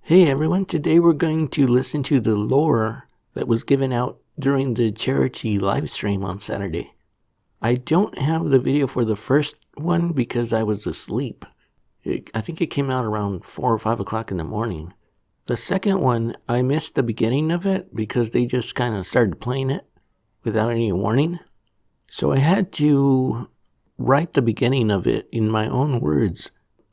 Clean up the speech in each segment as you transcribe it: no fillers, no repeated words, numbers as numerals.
Hey everyone, today we're going to listen to the lore that was given out during the Charity Livestream on Saturday. I don't have the video for the first one because I was asleep. I think it came out around 4 or 5 o'clock in the morning. The second one, I missed the beginning of it because they just kind of started playing it without any warning. So I had to write the beginning of it in my own words.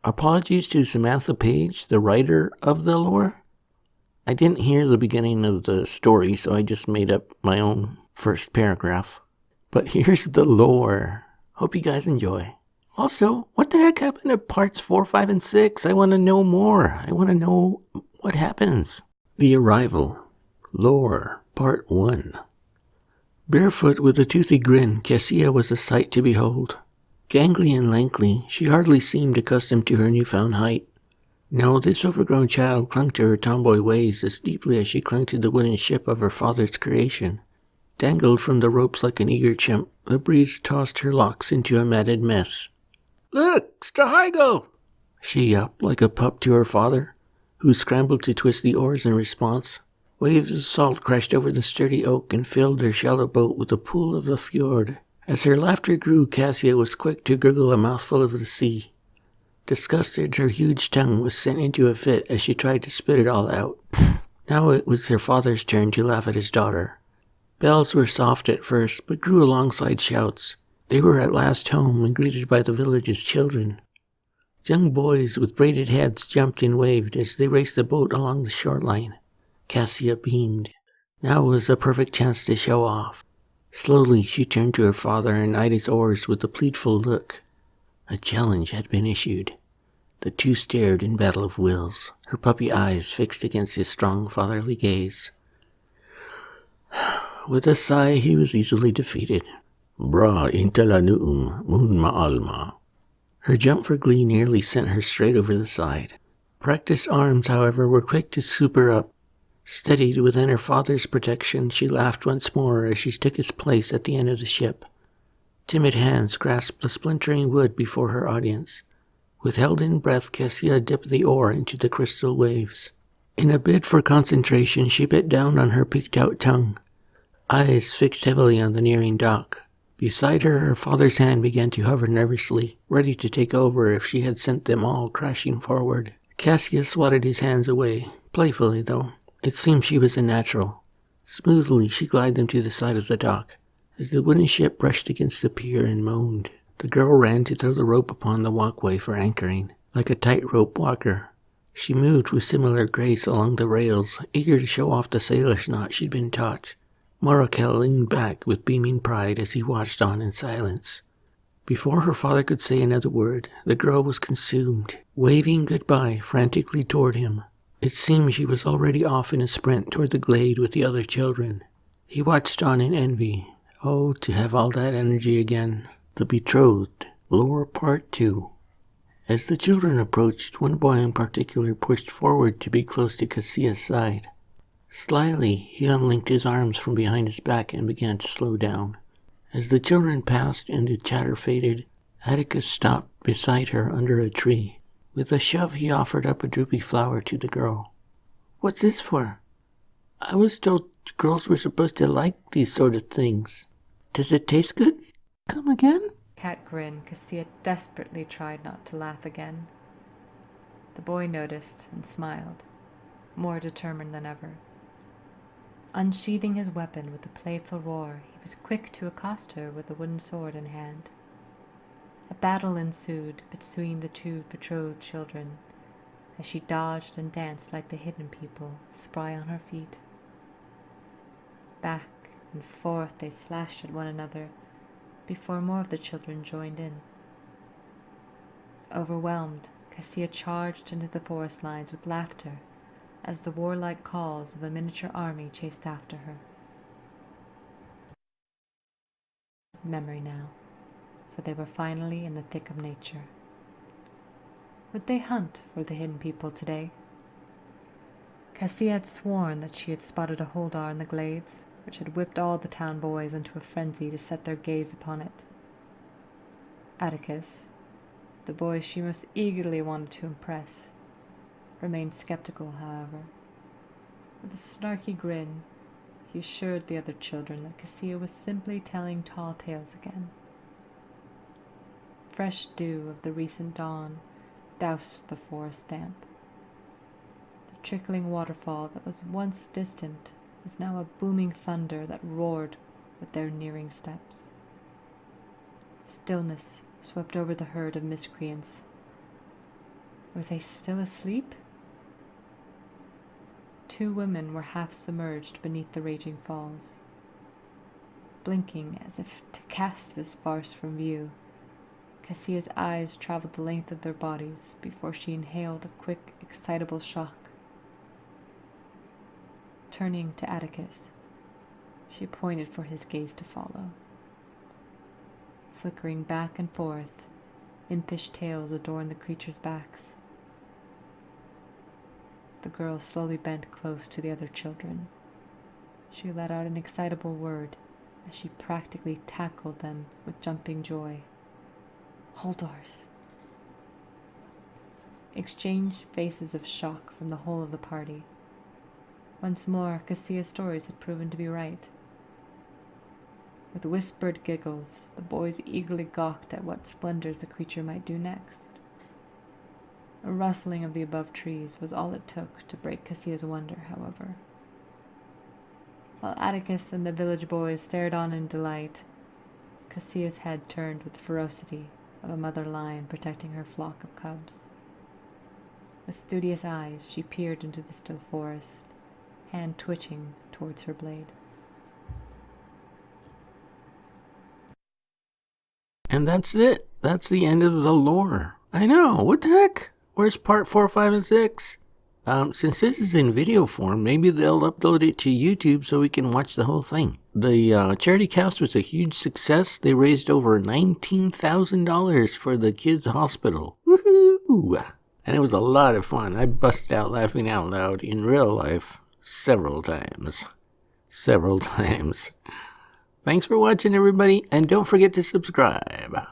Apologies to Samantha Page, the writer of the lore. I didn't hear the beginning of the story, so I just made up my own first paragraph. But here's the lore. Hope you guys enjoy. Also, what the heck happened to parts 4, 5, and 6? I want to know more. I want to know what happens. The Arrival. Lore. Part 1. Barefoot with a toothy grin, Cassia was a sight to behold. Gangly and lanky, she hardly seemed accustomed to her newfound height. No, this overgrown child clung to her tomboy ways as deeply as she clung to the wooden ship of her father's creation. Dangled from the ropes like an eager chimp, the breeze tossed her locks into a matted mess. "Look, Strahigo!" she yelped like a pup to her father, who scrambled to twist the oars in response. Waves of salt crashed over the sturdy oak and filled their shallow boat with a pool of the fjord. As her laughter grew, Cassia was quick to gurgle a mouthful of the sea. Disgusted, her huge tongue was sent into a fit as she tried to spit it all out. Now it was her father's turn to laugh at his daughter. Bells were soft at first, but grew alongside shouts. They were at last home and greeted by the village's children. Young boys with braided heads jumped and waved as they raced the boat along the shoreline. Cassia beamed. Now was a perfect chance to show off. Slowly she turned to her father and eyed his oars with a pleadful look. A challenge had been issued. The two stared in battle of wills, her puppy eyes fixed against his strong fatherly gaze. With a sigh, he was easily defeated. Bra intala nuum mun ma'alma. Her jump for glee nearly sent her straight over the side. Practiced arms, however, were quick to scoop her up. Steadied within her father's protection, she laughed once more as she took his place at the end of the ship. Timid hands grasped the splintering wood before her audience. With held-in breath, Cassia dipped the oar into the crystal waves. In a bid for concentration, she bit down on her peeked-out tongue. Eyes fixed heavily on the nearing dock. Beside her, her father's hand began to hover nervously, ready to take over if she had sent them all crashing forward. Cassia swatted his hands away, playfully though. It seemed she was a natural. Smoothly, she glided them to the side of the dock. As the wooden ship brushed against the pier and moaned, the girl ran to throw the rope upon the walkway for anchoring. Like a tightrope walker, she moved with similar grace along the rails, eager to show off the sailor's knot she'd been taught. Morakel leaned back with beaming pride as he watched on in silence. Before her father could say another word, the girl was consumed, waving goodbye frantically toward him. It seemed she was already off in a sprint toward the glade with the other children. He watched on in envy. Oh, to have all that energy again. The Betrothed, Lore Part 2. As the children approached, one boy in particular pushed forward to be close to Cassia's side. Slyly, he unlinked his arms from behind his back and began to slow down. As the children passed and the chatter faded, Atticus stopped beside her under a tree. With a shove, he offered up a droopy flower to the girl. "What's this for? I was told girls were supposed to like these sort of things. Does it taste good? Come again?" Cat grinned. Cassia desperately tried not to laugh again. The boy noticed and smiled, more determined than ever. Unsheathing his weapon with a playful roar, he was quick to accost her with a wooden sword in hand. A battle ensued between the two betrothed children, as she dodged and danced like the hidden people, spry on her feet. Back and forth they slashed at one another, before more of the children joined in. Overwhelmed, Cassia charged into the forest lines with laughter as the warlike calls of a miniature army chased after her. Memory now, for they were finally in the thick of nature. Would they hunt for the hidden people today? Cassia had sworn that she had spotted a holdar in the glades, which had whipped all the town boys into a frenzy to set their gaze upon it. Atticus, the boy she most eagerly wanted to impress, remained skeptical, however. With a snarky grin, he assured the other children that Cassia was simply telling tall tales again. Fresh dew of the recent dawn doused the forest damp. The trickling waterfall that was once distant was now a booming thunder that roared with their nearing steps. Stillness swept over the herd of miscreants. Were they still asleep? 2 women were half submerged beneath the raging falls. Blinking as if to cast this farce from view, Cassia's eyes traveled the length of their bodies before she inhaled a quick, excitable shock. Turning to Atticus, she pointed for his gaze to follow. Flickering back and forth, impish tails adorned the creatures' backs. The girl slowly bent close to the other children. She let out an excitable word as she practically tackled them with jumping joy. Holdars! Exchanged faces of shock from the whole of the party. Once more, Cassia's stories had proven to be right. With whispered giggles, the boys eagerly gawked at what splendors the creature might do next. A rustling of the above trees was all it took to break Cassia's wonder, however. While Atticus and the village boys stared on in delight, Cassia's head turned with the ferocity of a mother lion protecting her flock of cubs. With studious eyes, she peered into the still forest, hand twitching towards her blade. And that's it. That's the end of the lore. I know. What the heck? Where's part 4, 5, and 6? Since this is in video form, maybe they'll upload it to YouTube so we can watch the whole thing. The charity cast was a huge success. They raised over $19,000 for the kids' hospital. Woohoo! And it was a lot of fun. I busted out laughing out loud in real life several times. Thanks for watching, everybody, and don't forget to subscribe.